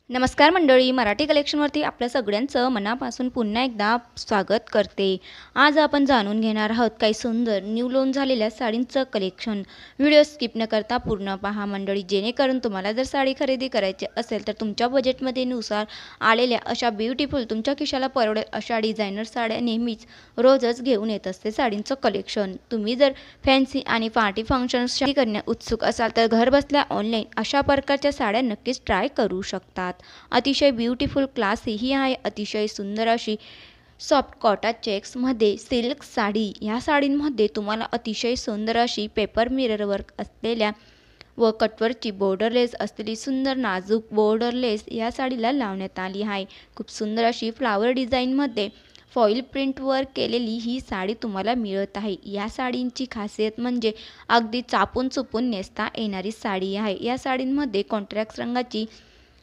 नमस्कार मंडळी, मराठी कलेक्शनवरती आपल्या सगळ्यांचं मनापासून पुन्हा एकदा स्वागत करते. आज आपण जाणून घेणार आहोत काही सुंदर न्यू लॉन्च झालेल्या साडींचं कलेक्शन. व्हिडिओ स्किप न करता पूर्ण पहा मंडळी, जेणेकरून तुम्हाला जर साडी खरेदी करायची असेल तर तुमच्या बजेटमध्ये नुसार आलेल्या अशा ब्युटिफुल तुमच्या खिशाला परवडेल अशा डिझायनर साड्या नेहमीच रोजच घेऊन येत असते साडींचं कलेक्शन. तुम्ही जर फॅन्सी आणि पार्टी फंक्शन्स करण्यास उत्सुक असाल तर घर बसल्या ऑनलाईन अशा प्रकारच्या साड्या नक्कीच ट्राय करू शकतात. अतिशय ब्युटिफुल क्लासी ही आहे अतिशय सुंदर अशी सॉफ्ट कॉटन चेक्समध्ये सिल्क साडी. या साडींमध्ये तुम्हाला अतिशय सुंदर अशी पेपर मिरर वर्क असलेल्या व कटवरची बॉर्डरलेस असलेली सुंदर नाजूक बॉर्डरलेस या साडीला लावण्यात आली आहे. खूप सुंदर अशी फ्लावर डिझाईनमध्ये फॉईल प्रिंटवर केलेली ही साडी तुम्हाला मिळत आहे. या साडींची खासियत म्हणजे अगदी चापून चुपून नेसता येणारी साडी आहे. या साडींमध्ये कॉन्ट्रास्ट रंगाची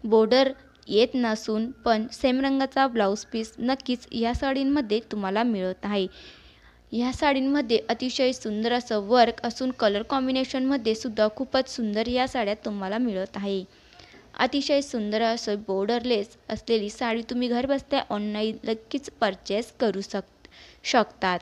बॉर्डर येत नसून पण सेम रंगाचा ब्लाऊज पीस नक्कीच या साडींमध्ये तुम्हाला मिळत आहे. या साडींमध्ये अतिशय सुंदर असं वर्क असून कलर कॉम्बिनेशनमध्ये सुद्धा खूपच सुंदर या साड्या तुम्हाला मिळत आहे. अतिशय सुंदर असं बॉर्डरलेस असलेली साडी तुम्ही घर बसल्या ऑनलाईन नक्कीच परचेस करू शकतात.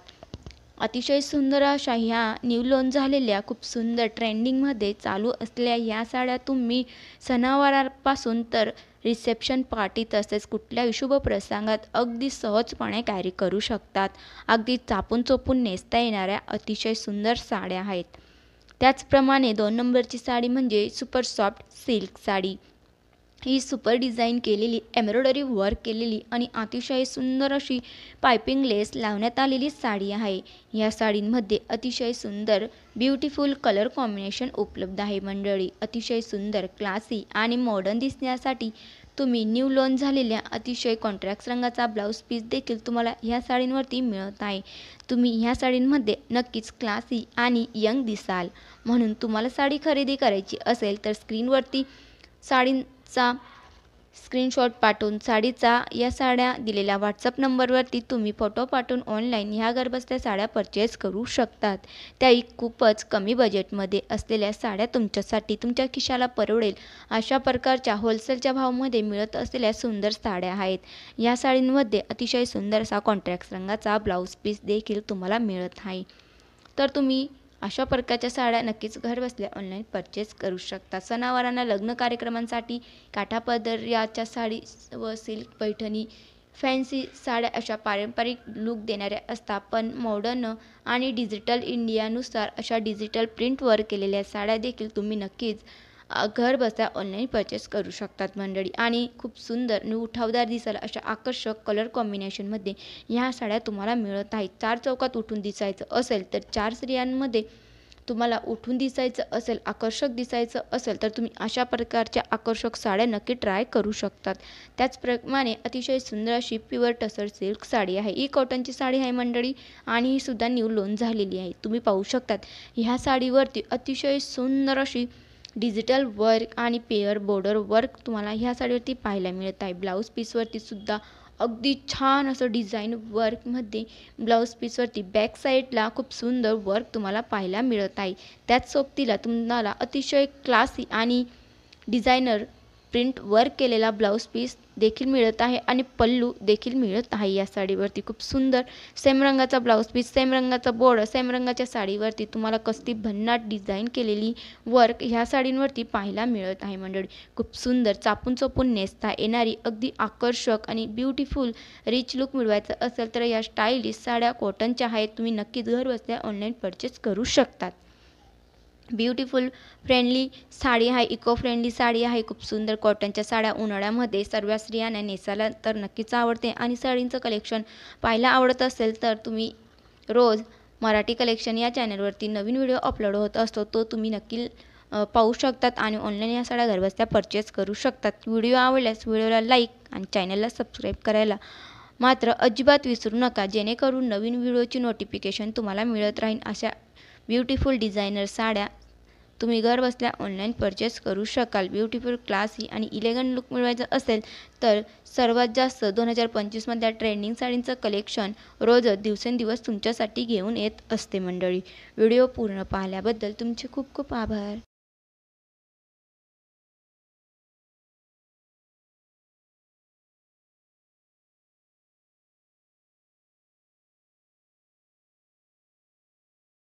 अतिशय सुंदर अशा ह्या न्यू लॉन्च झालेल्या खूप सुंदर ट्रेंडिंगमध्ये चालू असलेल्या ह्या साड्या तुम्ही सणावारापासून तर रिसेप्शन पार्टी तसेच कुठल्याही शुभ प्रसंगात अगदी सहजपणे कॅरी करू शकतात. अगदी चापून चोपून नेसता येणाऱ्या अतिशय सुंदर साड्या आहेत. त्याचप्रमाणे 2 नंबरची साडी म्हणजे सुपर सॉफ्ट सिल्क साडी. ही सुपर डिझाईन केलेली एम्ब्रॉयडरी वर्क केलेली आणि अतिशय सुंदर अशी पायपिंग लेस लावण्यात आलेली साडी आहे. या साडींमध्ये अतिशय सुंदर ब्युटिफुल कलर कॉम्बिनेशन उपलब्ध आहे मंडळी. अतिशय सुंदर क्लासी आणि मॉडर्न दिसण्यासाठी तुम्ही न्यू लॉन्च झालेल्या अतिशय कॉन्ट्रास्ट रंगाचा ब्लाऊज पीस देखील तुम्हाला ह्या साडींवरती मिळत आहे. तुम्ही ह्या साडींमध्ये नक्कीच क्लासी आणि यंग दिसाल. म्हणून तुम्हाला साडी खरेदी करायची असेल तर स्क्रीनवरती साडींचा स्क्रीनशॉट पाठवून साडीचा या साड्या दिलेल्या व्हॉट्सअप नंबरवरती तुम्ही फोटो पाठवून ऑनलाईन ह्या घरबसल्या साड्या परचेस करू शकतात. त्याही खूपच कमी बजेटमध्ये असलेल्या साड्या तुमच्यासाठी तुमच्या खिशाला परवडेल अशा प्रकारच्या होलसेलच्या भावामध्ये मिळत असलेल्या सुंदर साड्या आहेत. या साडींमध्ये अतिशय सुंदर असा कॉन्ट्रास्ट रंगाचा ब्लाऊज पीस देखील तुम्हाला मिळत आहे. तर तुम्ही अशा प्रकारच्या साड्या नक्कीच घर बसल्या ऑनलाईन परचेस करू शकता. सणावारांना लग्न कार्यक्रमांसाठी काठापदराच्या साडी व सिल्क पैठणी फॅन्सी साड्या अशा पारंपरिक लूक देणाऱ्या असतात. पण मॉडर्न आणि डिजिटल इंडियानुसार अशा डिजिटल प्रिंटवर केलेल्या साड्या देखील तुम्ही नक्कीच घर बसल्या ऑनलाईन परचेस करू शकतात मंडळी. आणि खूप सुंदर आणि उठावदार दिसाल अशा आकर्षक कलर कॉम्बिनेशनमध्ये ह्या साड्या तुम्हाला मिळत आहेत. 4 चौकात उठून दिसायचं असेल तर 4 स्त्रियांमध्ये तुम्हाला उठून दिसायचं असेल, आकर्षक दिसायचं असेल तर तुम्ही अशा प्रकारच्या आकर्षक साड्या नक्की ट्राय करू शकतात. त्याचप्रमाणे अतिशय सुंदर अशी प्युअर टसर सिल्क साडी आहे. ही कॉटनची साडी आहे मंडळी आणि ही सुद्धा न्यू लॉन्च झालेली आहे. तुम्ही पाहू शकतात ह्या साडीवरती अतिशय सुंदर अशी डिजिटल वर्क आणि पेअर बॉर्डर वर्क तुम्हाला ह्या साडीवरती पाहायला मिळत आहे. ब्लाऊज पीसवरती सुद्धा अगदी छान असं डिझाईन वर्कमध्ये ब्लाऊज पीसवरती बॅक साईडला खूप सुंदर वर्क तुम्हाला पाहायला मिळत आहे. त्याच सोबतीला तुम्हाला अतिशय क्लासी आणि डिझायनर प्रिंट वर्क केलेला ब्लाऊज पीस देखील मिळत आहे आणि पल्लू देखील मिळत आहे. या साडीवरती खूप सुंदर सेम रंगाचा ब्लाऊज पीस, सेम रंगाचा बॉर्डर, सेम रंगाच्या साडीवरती तुम्हाला कसली भन्नाट डिझाईन केलेली वर्क ह्या साडींवरती पाहायला मिळत आहे मंडळी. खूप सुंदर चापून चोपून नेसता येणारी अगदी आकर्षक आणि ब्युटिफुल रिच लुक मिळवायचा असेल तर या स्टायलिश साड्या कॉटनच्या आहेत. तुम्ही नक्कीच घर बसल्या ऑनलाईन परचेस करू शकतात. ब्युटिफुल फ्रेंडली साडी आहे, इको फ्रेंडली साडी आहे. खूप सुंदर कॉटनच्या साड्या उन्हाळ्यामध्ये सर्व स्त्रियांना नेसायला तर नक्कीच आवडते. आणि साडींचं कलेक्शन पाहायला आवडत असेल तर तुम्ही रोज मराठी कलेक्शन या चॅनलवरती नवीन व्हिडिओ अपलोड होत असतो, तो तुम्ही नक्की पाहू शकतात आणि ऑनलाईन या साड्या घरबसल्या परचेस करू शकतात. व्हिडिओ आवडल्यास व्हिडिओला लाईक आणि चॅनलला सबस्क्राईब करायला मात्र अजिबात विसरू नका, जेणेकरून नवीन व्हिडिओची नोटिफिकेशन तुम्हाला मिळत राहील. अशा ब्युटिफुल डिझायनर साड्या तुम्ही घर बसल्या ऑनलाईन परचेस करू शकाल. ब्युटिफुल क्लासी आणि इलेगंट लुक मिळवायचं असेल तर सर्वात जास्त 2025मधल्या ट्रेंडिंग साडींचं कलेक्शन रोजच दिवसेंदिवस तुमच्यासाठी घेऊन येत असते मंडळी. व्हिडिओ पूर्ण पाहिल्याबद्दल तुमचे खूप खूप आभार.